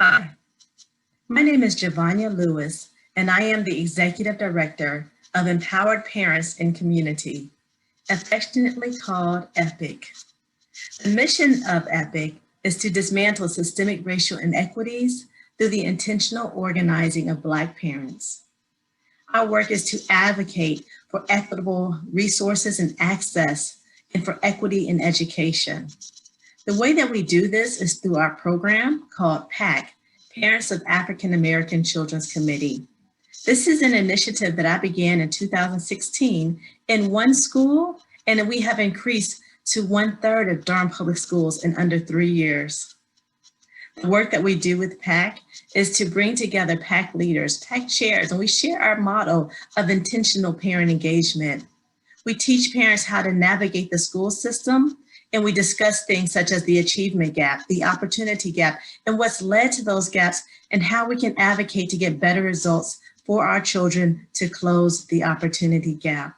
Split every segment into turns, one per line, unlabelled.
Hi, my name is Javanya Lewis, and I am the Executive Director of Empowered Parents in Community, affectionately called EPIC. The mission of EPIC is to dismantle systemic racial inequities through the intentional organizing of Black parents. Our work is to advocate for equitable resources and access, and for equity in education. The way that we do this is through our program called PAAC, Parents of African American Children's Committee. This is an initiative that I began in 2016 in one school, and we have increased to 1/3 of Durham Public Schools in under 3 years. The work that we do with PAAC is to bring together PAAC leaders, PAAC chairs, and we share our motto of intentional parent engagement. We teach parents how to navigate the school system, and we discuss things such as the achievement gap, the opportunity gap, and what's led to those gaps, and how we can advocate to get better results for our children to close the opportunity gap.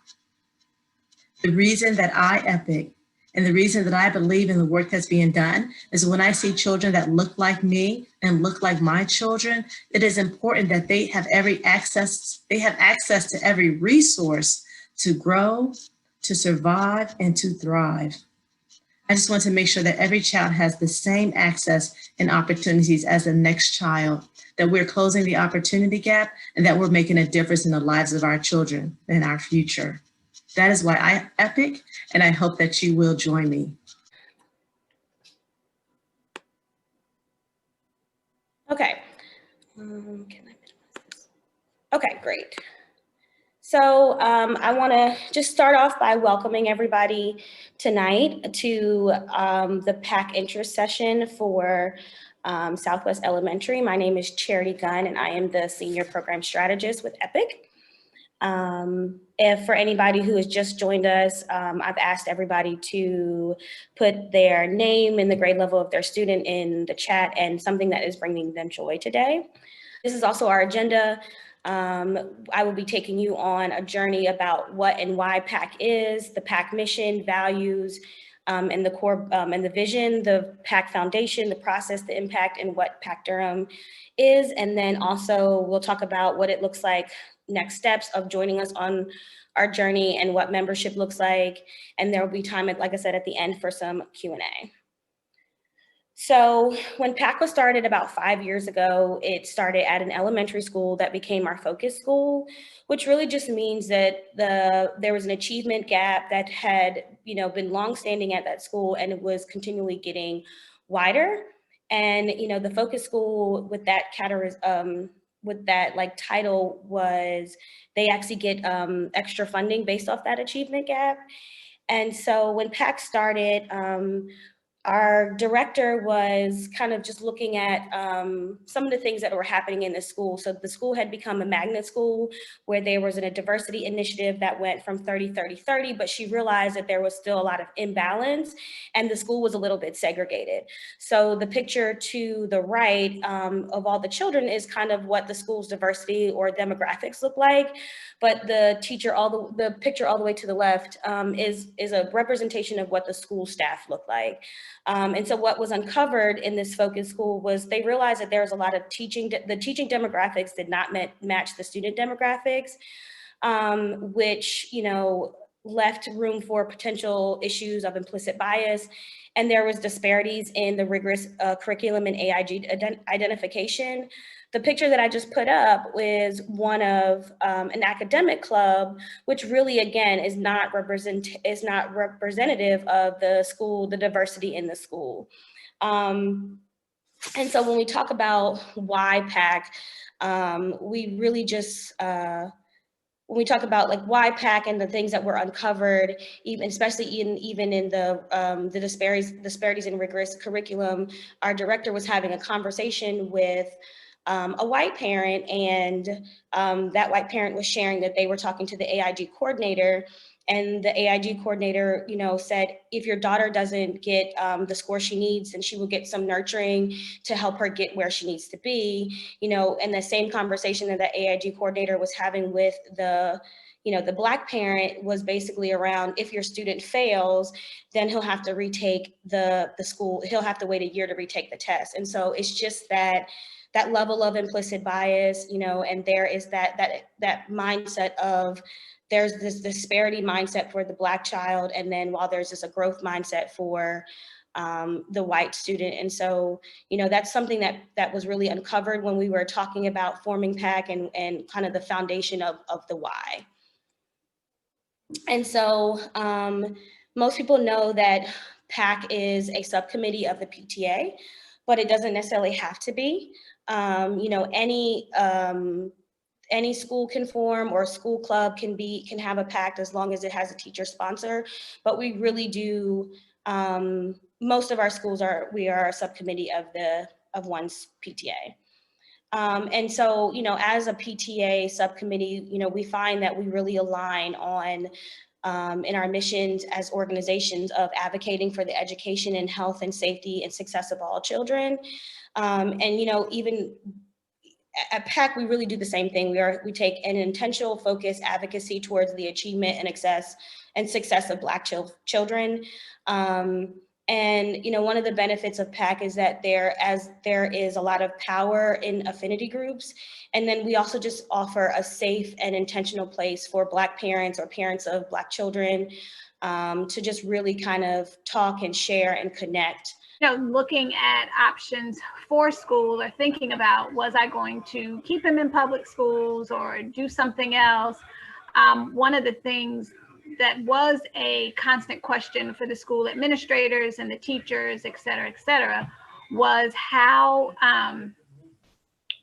The reason that I EPIC and the reason that I believe in the work that's being done is when I see children that look like me and look like my children, it is important that they have access to every resource to grow, to survive, and to thrive. I just want to make sure that every child has the same access and opportunities as the next child, that we're closing the opportunity gap, and that we're making a difference in the lives of our children and our future. That is why I EPIC, and I hope that you will join me.
Okay. Okay, great. So I want to just start off by welcoming everybody tonight to the PAAC interest session for Southwest Elementary. My name is Charity Gunn, and I am the Senior Program Strategist with EPIC. If for anybody who has just joined us, I've asked everybody to put their name and the grade level of their student in the chat and something that is bringing them joy today. This is also our agenda. I will be taking you on a journey about what and why PAAC is, the PAAC mission, values, and the core and the vision, the PAAC foundation, the process, the impact, and what PAAC Durham is. And then also we'll talk about what it looks like, next steps of joining us on our journey and what membership looks like. And there will be time, like I said, at the end for some Q&A. So when PAAC was started about 5 years ago, it started at an elementary school that became our focus school, which really just means that there was an achievement gap that had been longstanding at that school, and it was continually getting wider. And the focus school with that title was they actually get extra funding based off that achievement gap. And so when PAAC started, our director was kind of just looking at some of the things that were happening in the school. So the school had become a magnet school where there was a diversity initiative that went from 30-30-30, but she realized that there was still a lot of imbalance and the school was a little bit segregated. So the picture to the right of all the children is kind of what the school's diversity or demographics look like. But the picture all the way to the left is a representation of what the school staff looked like. And so what was uncovered in this focus school was they realized that there was a lot of the teaching demographics did not match the student demographics, which, left room for potential issues of implicit bias. And there was disparities in the rigorous curriculum and AIG identification. The picture that I just put up is one of an academic club, which really, again, is not representative of the school, the diversity in the school. And so when we talk about why PAAC, we really just, when we talk about why PAAC and the things that were uncovered, especially even in the disparities in rigorous curriculum, our director was having a conversation with a white parent, and that white parent was sharing that they were talking to the AIG coordinator, and the AIG coordinator, said, if your daughter doesn't get the score she needs, then she will get some nurturing to help her get where she needs to be. And the same conversation that the AIG coordinator was having with the the Black parent was basically around, if your student fails, then he'll have to retake the school, he'll have to wait a year to retake the test. And so it's just that level of implicit bias, and there is that mindset of, there's this disparity mindset for the Black child, and then while there's a growth mindset for the white student. And so, that's something that was really uncovered when we were talking about forming PAAC and kind of the foundation of the why. And so most people know that PAAC is a subcommittee of the PTA, but it doesn't necessarily have to be. Any school can form, or school club can have a PAAC as long as it has a teacher sponsor. But we really do, most of our schools we are a subcommittee of one's PTA. And so, as a PTA subcommittee, we find that we really align on in our missions as organizations of advocating for the education and health and safety and success of all children. And, even at PAAC, we really do the same thing. We take an intentional focused advocacy towards the achievement and success of Black children. And one of the benefits of PAAC is that there is a lot of power in affinity groups. And then we also just offer a safe and intentional place for Black parents or parents of Black children to just really kind of talk and share and connect.
Looking at options for school, or thinking about, was I going to keep him in public schools or do something else? One of the things that was a constant question for the school administrators and the teachers, et cetera, was how,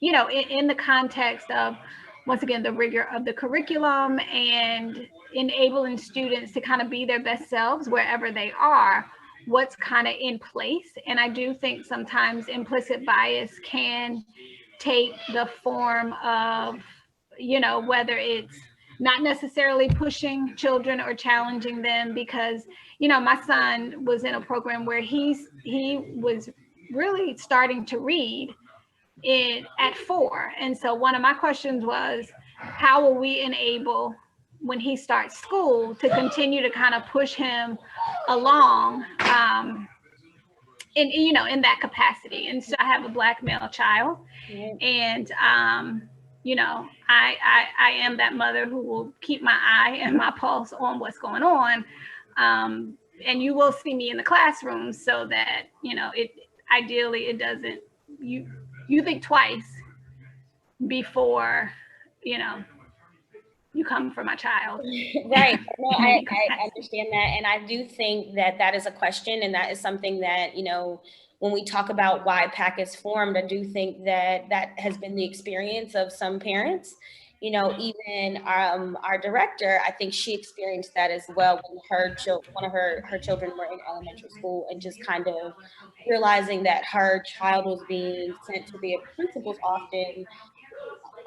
in the context of, once again, the rigor of the curriculum and enabling students to kind of be their best selves wherever they are, what's kind of in place. And I do think sometimes implicit bias can take the form of, whether it's not necessarily pushing children or challenging them, because, my son was in a program where he was really starting to read at 4. And so one of my questions was, how will we enable, when he starts school, to continue to kind of push him along in that capacity? And so I have a Black male child, and I am that mother who will keep my eye and my pulse on what's going on, and you will see me in the classroom, so that ideally it doesn't, you think twice before you come for my child.
Right. No, I understand that. And I do think that is a question, and that is something that, when we talk about why PAAC is formed, I do think that has been the experience of some parents. Even our director, I think she experienced that as well when one of her children were in elementary school, and just kind of realizing that her child was being sent to the principal's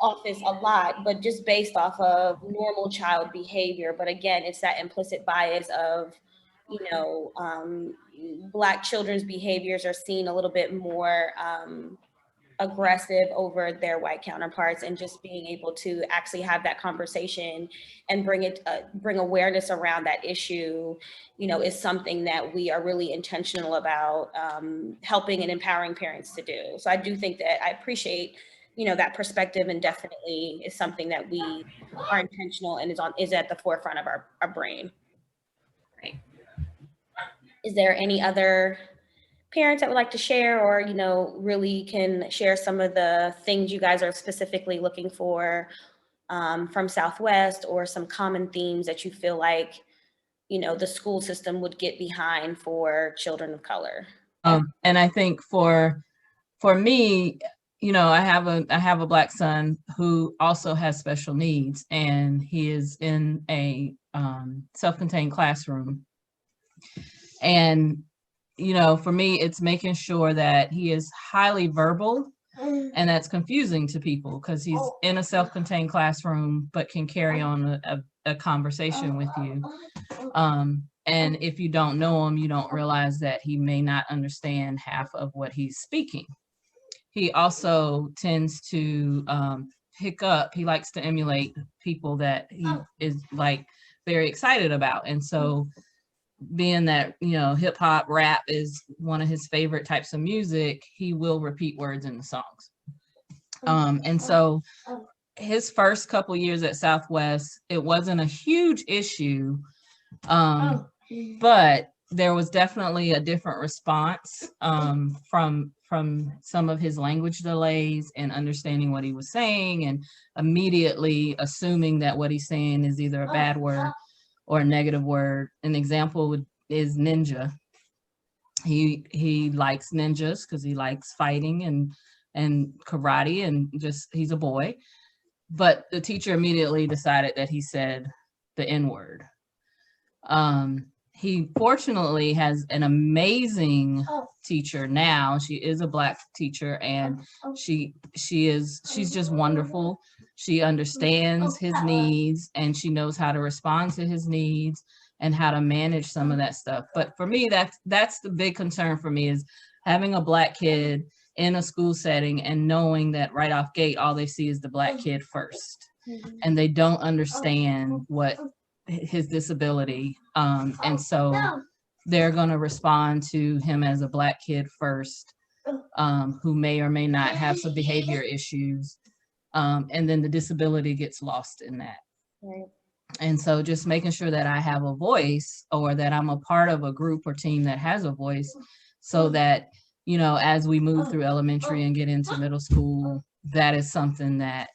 office a lot, but just based off of normal child behavior. But again, it's that implicit bias of, Black children's behaviors are seen a little bit more aggressive over their white counterparts, and just being able to actually have that conversation and bring awareness around that issue, is something that we are really intentional about helping and empowering parents to do. So I do think that I appreciate that perspective, and definitely is something that we are intentional and is at the forefront of our brain.
Right.
Is there any other parents that would like to share, or really can share some of the things you guys are specifically looking for from Southwest, or some common themes that you feel like the school system would get behind for children of color?
And I think for me, I have a Black son who also has special needs, and he is in a self-contained classroom. And, for me, it's making sure that he is highly verbal, and that's confusing to people because he's in a self-contained classroom, but can carry on a conversation with you. And if you don't know him, you don't realize that he may not understand half of what he's speaking. He also tends to pick up, he likes to emulate people that he is like very excited about. And so being that, you know, hip hop rap is one of his favorite types of music, he will repeat words in the songs. And so his first couple years at Southwest, it wasn't a huge issue, but there was definitely a different response from some of his language delays and understanding what he was saying and immediately assuming that what he's saying is either a bad word or a negative word. An example is ninja. He likes ninjas because he likes fighting and karate, and just he's a boy. But the teacher immediately decided that he said the N-word. He fortunately has an amazing teacher now. She is a Black teacher, and she's just wonderful. She understands his needs, and she knows how to respond to his needs and how to manage some of that stuff. But for me, that's the big concern for me, is having a Black kid in a school setting and knowing that right off gate, all they see is the Black kid first. And they don't understand what his disability. And so they're going to respond to him as a Black kid first, who may or may not have some behavior issues. And then the disability gets lost in that.
Right.
And so just making sure that I have a voice, or that I'm a part of a group or team that has a voice, so that, you know, as we move through elementary and get into middle school, that is something that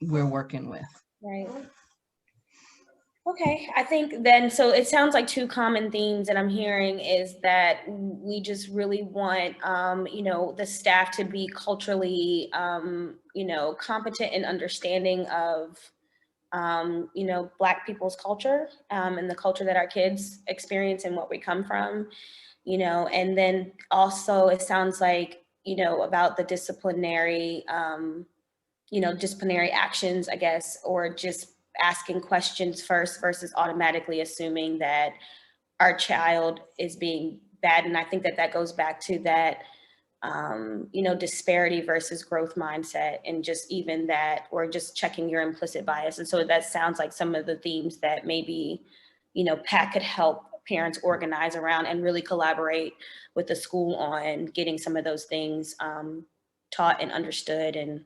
we're working with.
Right. Okay, I think then, so it sounds like two common themes that I'm hearing is that we just really want, you know, the staff to be culturally, you know, competent and understanding of, you know, Black people's culture, and the culture that our kids experience and what we come from, you know, and then also it sounds like, you know, about the disciplinary, you know, disciplinary actions, I guess, or just asking questions first versus automatically assuming that our child is being bad. And I think that that goes back to that, you know, disparity versus growth mindset, and just even that, or just checking your implicit bias. And so that sounds like some of the themes that maybe, you know, PAAC could help parents organize around and really collaborate with the school on getting some of those things taught and understood and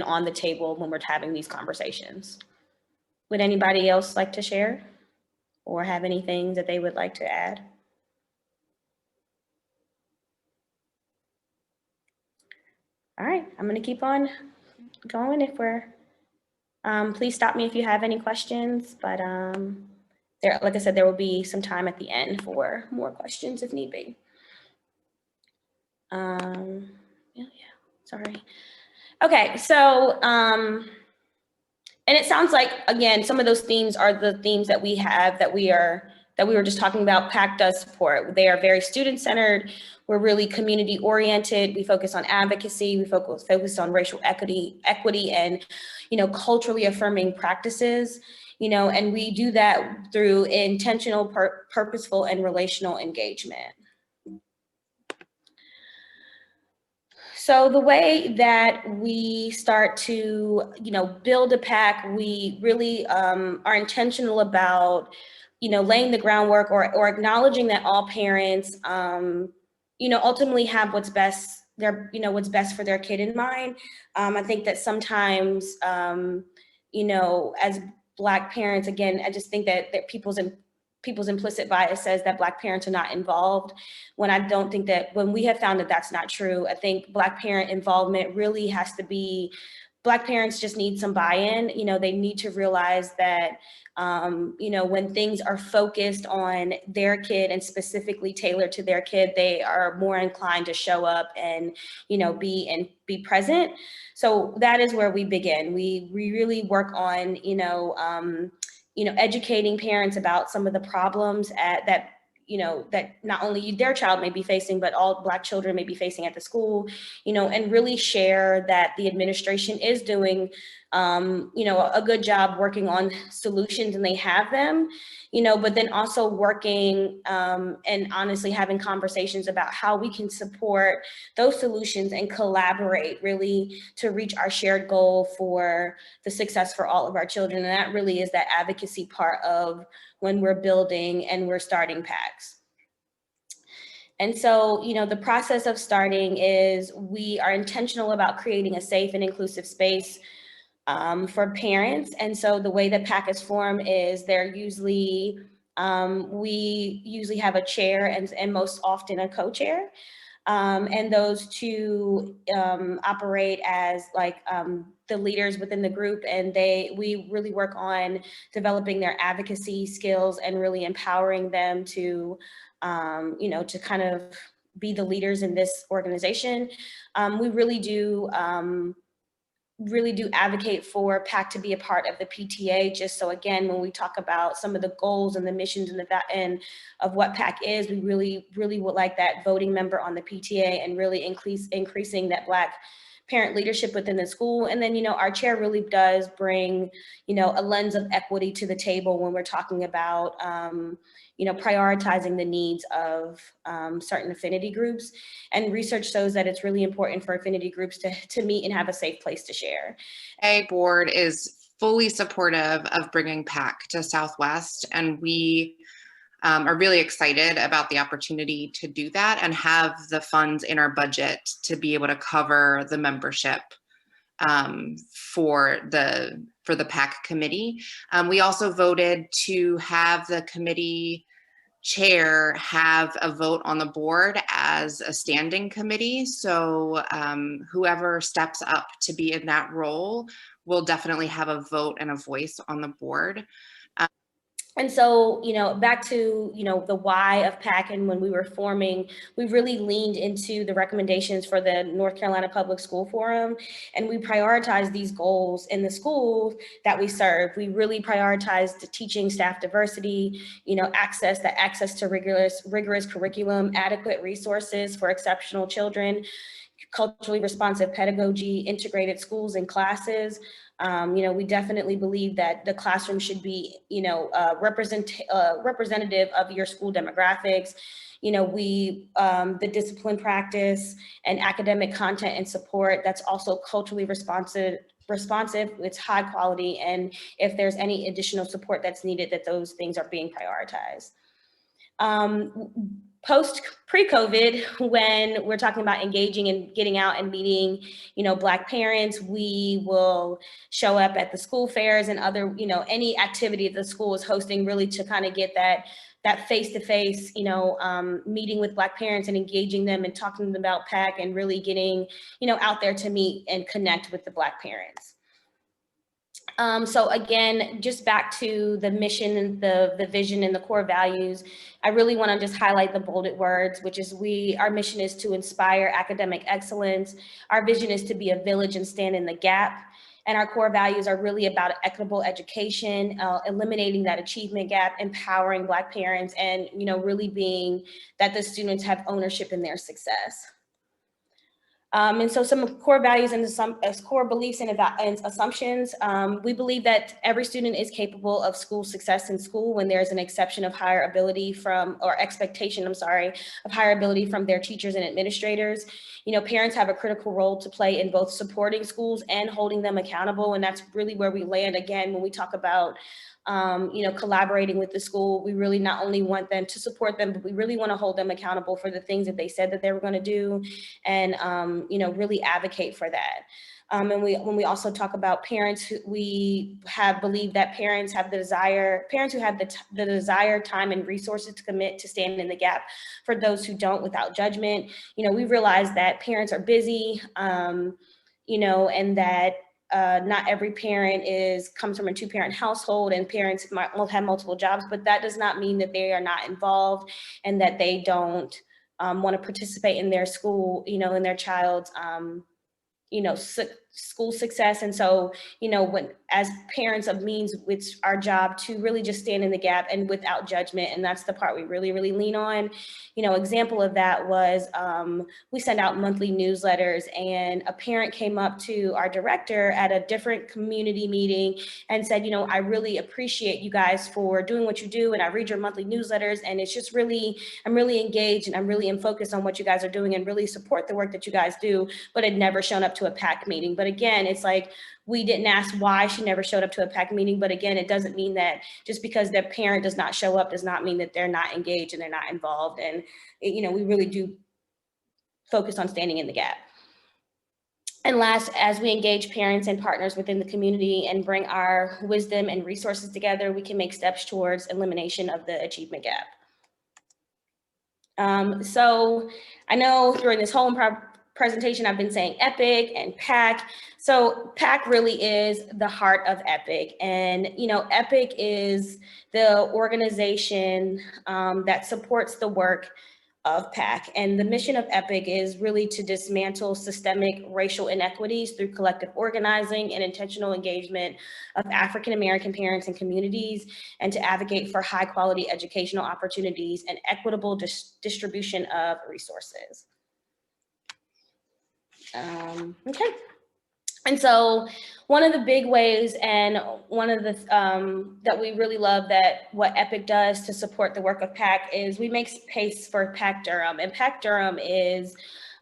on the table when we're having these conversations. Would anybody else like to share or have anything that they would like to add? All right, I'm going to keep on going. If we're, please stop me if you have any questions, but there, like I said, there will be some time at the end for more questions if need be. Yeah, sorry. Okay, so, and it sounds like, again, some of those themes are the themes that we have, that we were just talking about. PAAC does support. They are very student-centered. We're really community-oriented. We focus on advocacy. We focus on racial equity, and, you know, culturally affirming practices, you know, and we do that through intentional, purposeful, and relational engagement. So the way that we start to, you know, build a PAAC, we really are intentional about, you know, laying the groundwork, or acknowledging that all parents, you know, ultimately have what's best, what's best for their kid in mind. I think that sometimes, you know, as Black parents, again, I just think that people's implicit bias says that Black parents are not involved, when I don't think that, when we have found that that's not true. I think Black parent involvement really has to be, Black parents just need some buy-in. You know, they need to realize that, you know, when things are focused on their kid and specifically tailored to their kid, they are more inclined to show up and, you know, be present. So that is where we begin. We really work on, educating parents about some of the problems that that not only their child may be facing, but all Black children may be facing at the school, and really share that the administration is doing, a good job working on solutions, and they have them, but then also working and honestly having conversations about how we can support those solutions and collaborate really to reach our shared goal for the success for all of our children. And that really is that advocacy part of when we're building and we're starting PAACs. And so, the process of starting is we are intentional about creating a safe and inclusive space for parents. And so the way that PAAC is formed is we usually have a chair and most often a co-chair. And those two operate as the leaders within the group, and we really work on developing their advocacy skills and really empowering them to, to kind of be the leaders in this organization. We really do advocate for PAAC to be a part of the PTA, just so again, when we talk about some of the goals and the missions and of what PAAC is, we really would like that voting member on the PTA and really increasing that Black parent leadership within the school. And then, our chair really does bring, a lens of equity to the table when we're talking about, prioritizing the needs of certain affinity groups. And research shows that it's really important for affinity groups to meet and have a safe place to share.
The board is fully supportive of bringing PAAC to Southwest, and we are really excited about the opportunity to do that and have the funds in our budget to be able to cover the membership for the PAAC committee. We also voted to have the committee chair have a vote on the board as a standing committee. So whoever steps up to be in that role will definitely have a vote and a voice on the board.
And so, back to, the why of PAAC, and when we were forming, we really leaned into the recommendations for the North Carolina Public School Forum, and we prioritized these goals in the schools that we serve. We really prioritized the teaching staff diversity, access to rigorous curriculum, adequate resources for exceptional children, culturally responsive pedagogy, integrated schools and classes. We definitely believe that the classroom should be, representative of your school demographics. The discipline practice and academic content and support that's also culturally responsive, it's high quality, and if there's any additional support that's needed, that those things are being prioritized. Pre-COVID, when we're talking about engaging and getting out and meeting, Black parents, we will show up at the school fairs and other, any activity the school is hosting, really to kind of get that face-to-face, meeting with Black parents and engaging them and talking to them about PAAC and really getting, out there to meet and connect with the Black parents. So again, just back to the mission and the vision and the core values, I really want to just highlight the bolded words, which is our mission is to inspire academic excellence. Our vision is to be a village and stand in the gap. And our core values are really about equitable education, eliminating that achievement gap, empowering Black parents, and really being that the students have ownership in their success. And so some core values and some core beliefs and assumptions, we believe that every student is capable of school success in school when there's an expectation of higher ability from their teachers and administrators. Parents have a critical role to play in both supporting schools and holding them accountable. And that's really where we land again when we talk about collaborating with the school. We really not only want them to support them, but we really want to hold them accountable for the things that they said that they were going to do, and really advocate for that. And when we also talk about parents, we have believed that parents who have the desire, time, and resources to commit to stand in the gap for those who don't, without judgment. We realize that parents are busy, and that not every parent comes from a two-parent household, and parents will have multiple jobs, but that does not mean that they are not involved and that they don't want to participate in their school, in their child's, school success. And so, you know, when as parents of means, it's our job to really just stand in the gap and without judgment. And that's the part we really, really lean on. You know, example of that was we send out monthly newsletters, and a parent came up to our director at a different community meeting and said, you know, I really appreciate you guys for doing what you do. And I read your monthly newsletters, and it's just really, I'm really engaged and I'm really in focus on what you guys are doing and really support the work that you guys do, but had never shown up to a PAAC meeting. But again, it's like, we didn't ask why she never showed up to a PAAC meeting. But again, it doesn't mean that just because their parent does not show up does not mean that they're not engaged and they're not involved. And, you know, we really do focus on standing in the gap. And last, as we engage parents and partners within the community and bring our wisdom and resources together, we can make steps towards elimination of the achievement gap. So I know during this whole presentation, I've been saying EPIC and PAAC. So PAAC really is the heart of EPIC. And, you know, EPIC is the organization that supports the work of PAAC. And the mission of EPIC is really to dismantle systemic racial inequities through collective organizing and intentional engagement of African-American parents and communities, and to advocate for high quality educational opportunities and equitable distribution of resources. Okay. And so one of the big ways, and one of the that we really love that what EPIC does to support the work of PAAC is we make space for PAAC Durham. And PAAC Durham is,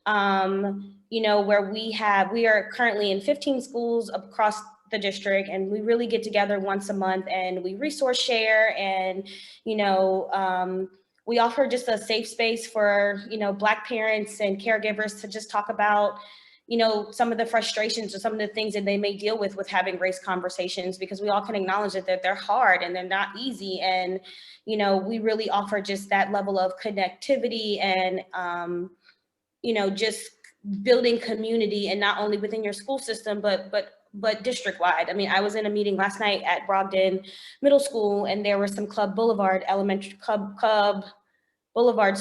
you know, where we are currently in 15 schools across the district, and we really get together once a month and we resource share, and, you know, we offer just a safe space for, you know, Black parents and caregivers to just talk about, you know, some of the frustrations or some of the things that they may deal with having race conversations, because we all can acknowledge that they're hard and they're not easy. And, you know, we really offer just that level of connectivity and, you know, just building community, and not only within your school system, but district-wide. I mean, I was in a meeting last night at Brogdon Middle School, and there were some Club Boulevard elementary Club Boulevard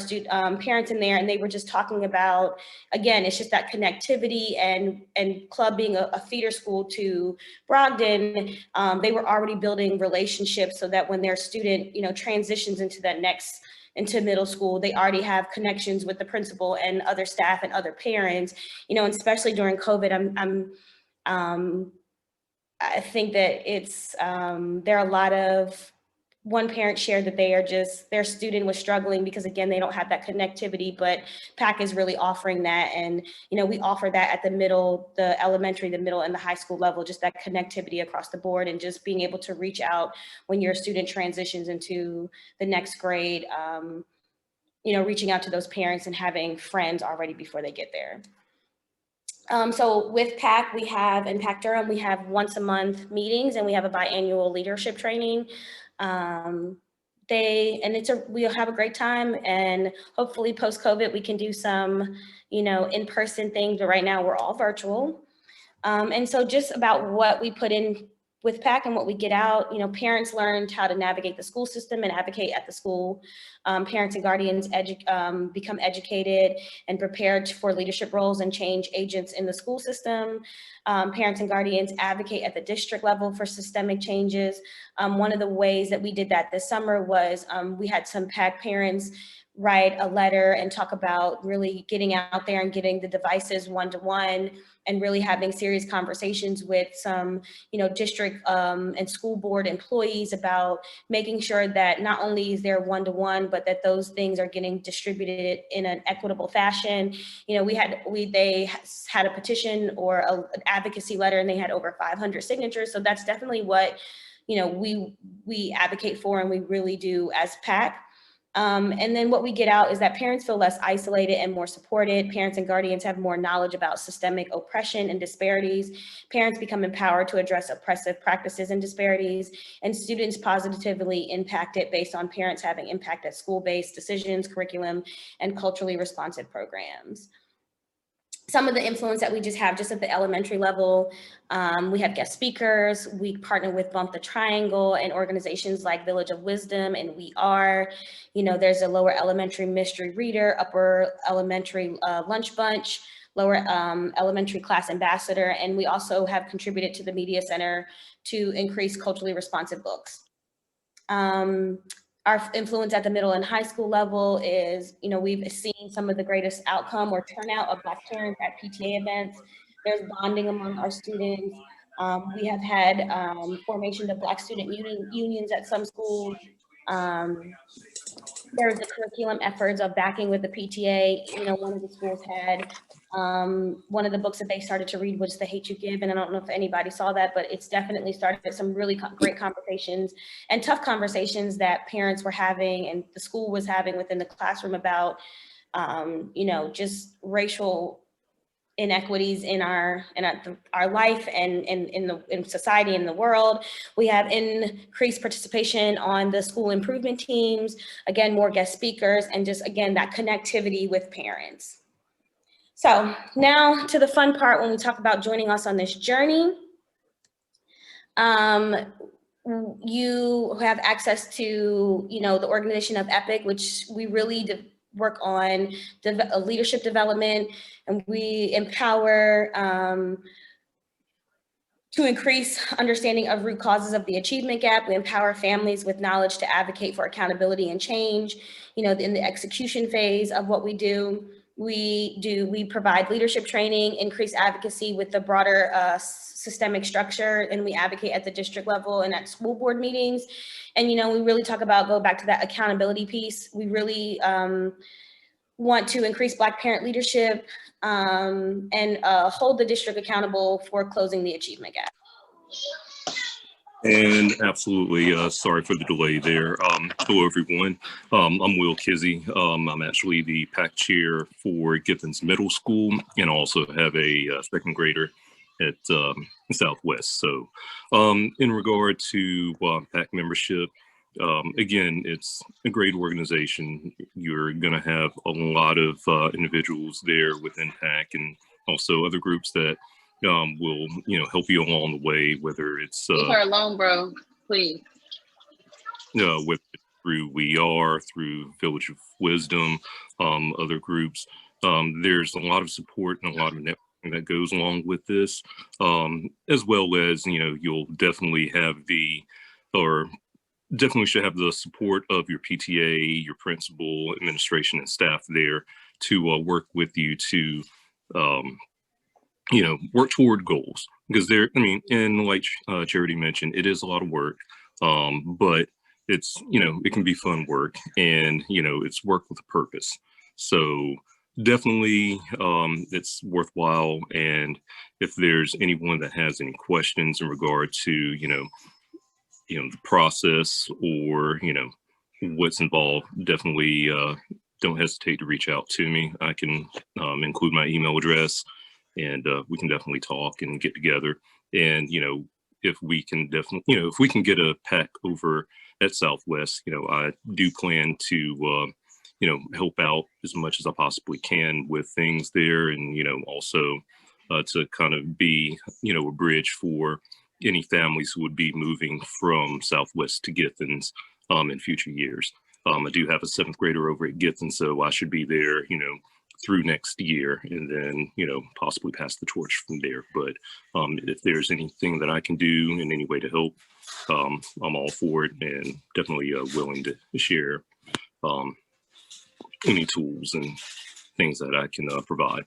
parents in there, and they were just talking about, again, it's just that connectivity, and Club being a feeder school to Brogdon, they were already building relationships so that when their student, you know, transitions into middle school, they already have connections with the principal and other staff and other parents, you know, and especially during COVID, I think that it's, there are a lot of, one parent shared that their student was struggling because, again, they don't have that connectivity, but PAAC is really offering that. And, you know, we offer that at the middle, the elementary, the middle, and the high school level, just that connectivity across the board, and just being able to reach out when your student transitions into the next grade, you know, reaching out to those parents and having friends already before they get there. So with PAAC, in PAAC Durham, we have once a month meetings, and we have a biannual leadership training. We'll have a great time, and hopefully post-COVID we can do some, you know, in-person things, but right now we're all virtual. And so just about what we put in with PAAC and what we get out, you know, parents learned how to navigate the school system and advocate at the school. Parents and guardians become educated and prepared for leadership roles and change agents in the school system. Parents and guardians advocate at the district level for systemic changes. One of the ways that we did that this summer was we had some PAAC parents write a letter and talk about really getting out there and getting the devices one-to-one, and really having serious conversations with some, you know, district and school board employees about making sure that not only is there one-to-one, but that those things are getting distributed in an equitable fashion. You know, they had a petition or an advocacy letter, and they had over 500 signatures. So that's definitely what, you know, we advocate for, and we really do as PAAC. And then what we get out is that parents feel less isolated and more supported. Parents and guardians have more knowledge about systemic oppression and disparities. Parents become empowered to address oppressive practices and disparities, and students positively impacted based on parents having impact at school-based decisions, curriculum, and culturally responsive programs. some of the influence that we just have just at the elementary level. We have guest speakers. We partner with Bump the Triangle and organizations like Village of Wisdom and We Are. You know, there's a lower elementary mystery reader, upper elementary lunch bunch, lower elementary class ambassador. And we also have contributed to the Media Center to increase culturally responsive books. Our influence at the middle and high school level is, you know, we've seen some of the greatest outcome or turnout of Black parents at PTA events. There's bonding among our students. We have had formation of Black student unions at some schools. There's the curriculum efforts of backing with the PTA. You know, one of the schools had one of the books that they started to read was The Hate You Give. And I don't know if anybody saw that, but it's definitely started some really great conversations and tough conversations that parents were having and the school was having within the classroom about, you know, just racial inequities in our life and in society and the world. We have increased participation on the school improvement teams, again, more guest speakers, and just, again, that connectivity with parents. So now to the fun part when we talk about joining us on this journey. You have access to, you know, the organization of EPIC, which we really work on leadership development, and we empower to increase understanding of root causes of the achievement gap. We empower families with knowledge to advocate for accountability and change. You know, in the execution phase of what we do, we provide leadership training, increase advocacy with the broader systemic structure, and we advocate at the district level and at school board meetings. And, you know, we really talk about, go back to that accountability piece. We really want to increase Black parent leadership and hold the district accountable for closing the achievement gap.
And absolutely, sorry for the delay there. Hello, everyone. I'm Will Kizzy. I'm actually the PAAC chair for Githens Middle School, and also have a second grader at Southwest. So in regard to PAAC membership, again, it's a great organization. You're going to have a lot of individuals there within PAAC and also other groups that will, you know, help you along the way, whether it's
leave her alone, bro, please.
With through We Are, through Village of Wisdom, other groups. There's a lot of support and a lot of networking that goes along with this, as well as, you know, you'll definitely have definitely should have the support of your PTA, your principal, administration, and staff there to work with you to, you know, work toward goals. Because there, I mean, and like Charity mentioned, it is a lot of work, but it's, you know, it can be fun work, and, you know, it's work with a purpose. So definitely it's worthwhile. And if there's anyone that has any questions in regard to, you know, the process or, you know, what's involved, definitely don't hesitate to reach out to me. I can include my email address, and we can definitely talk and get together. And, you know, if we can definitely, you know, if we can get a PAAC over at Southwest, you know, I do plan to, you know, help out as much as I possibly can with things there. And, you know, also to kind of be, you know, a bridge for any families who would be moving from Southwest to Githens in future years. I do have a 7th grader over at Githens, so I should be there, you know, through next year, and then, you know, possibly pass the torch from there. But if there's anything that I can do in any way to help, I'm all for it, and definitely willing to share any tools and things that I can provide.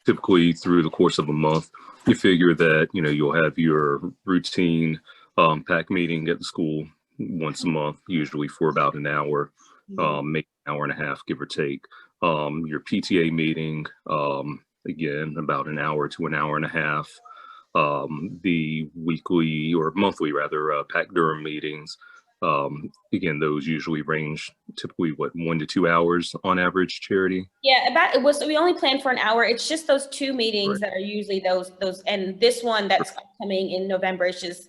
Typically through the course of a month, you figure that, you know, you'll have your routine PAAC meeting at the school once a month, usually for about an hour, maybe an hour and a half, give or take. Your PTA meeting, again, about an hour to an hour and a half. The weekly or monthly rather PAAC Durham meetings, again, those usually range typically what, 1 to 2 hours on average, Charity?
Yeah, we only plan for an hour. It's just those 2 meetings that are usually those, and this one that's coming in November is just,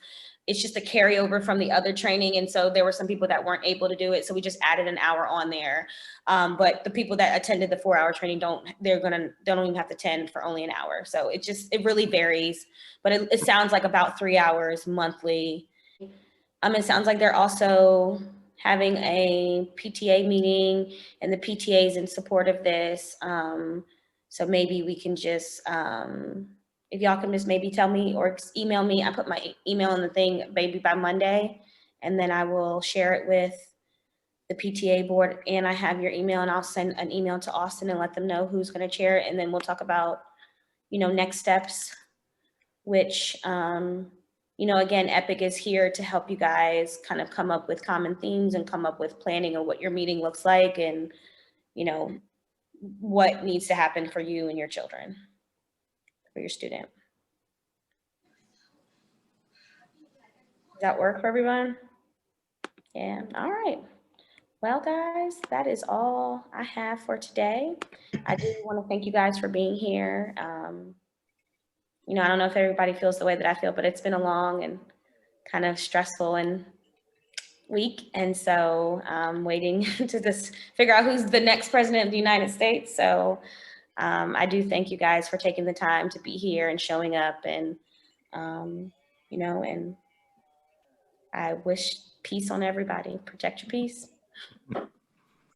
it's just a carryover from the other training. And so there were some people that weren't able to do it. So we just added an hour on there. But the people that attended the 4-hour training don't even have to attend for only an hour. So it really varies, but it sounds like about 3 hours monthly. It sounds like they're also having a PTA meeting, and the PTA is in support of this. So maybe we can just, if y'all can just maybe tell me or email me, I put my email in the thing maybe by Monday, and then I will share it with the PTA board, and I have your email, and I'll send an email to Austin and let them know who's gonna chair it, and then we'll talk about, next steps, which, again, EPIC is here to help you guys kind of come up with common themes and come up with planning of what your meeting looks like and, what needs to happen for you and your children, for your student. Does that work for everyone? Yeah, all right. Well, guys, that is all I have for today. I do want to thank you guys for being here. I don't know if everybody feels the way that I feel, but it's been a long and kind of stressful and week. And so I'm waiting to just figure out who's the next president of the United States. So I do thank you guys for taking the time to be here and showing up, and, and I wish peace on everybody. Protect your peace.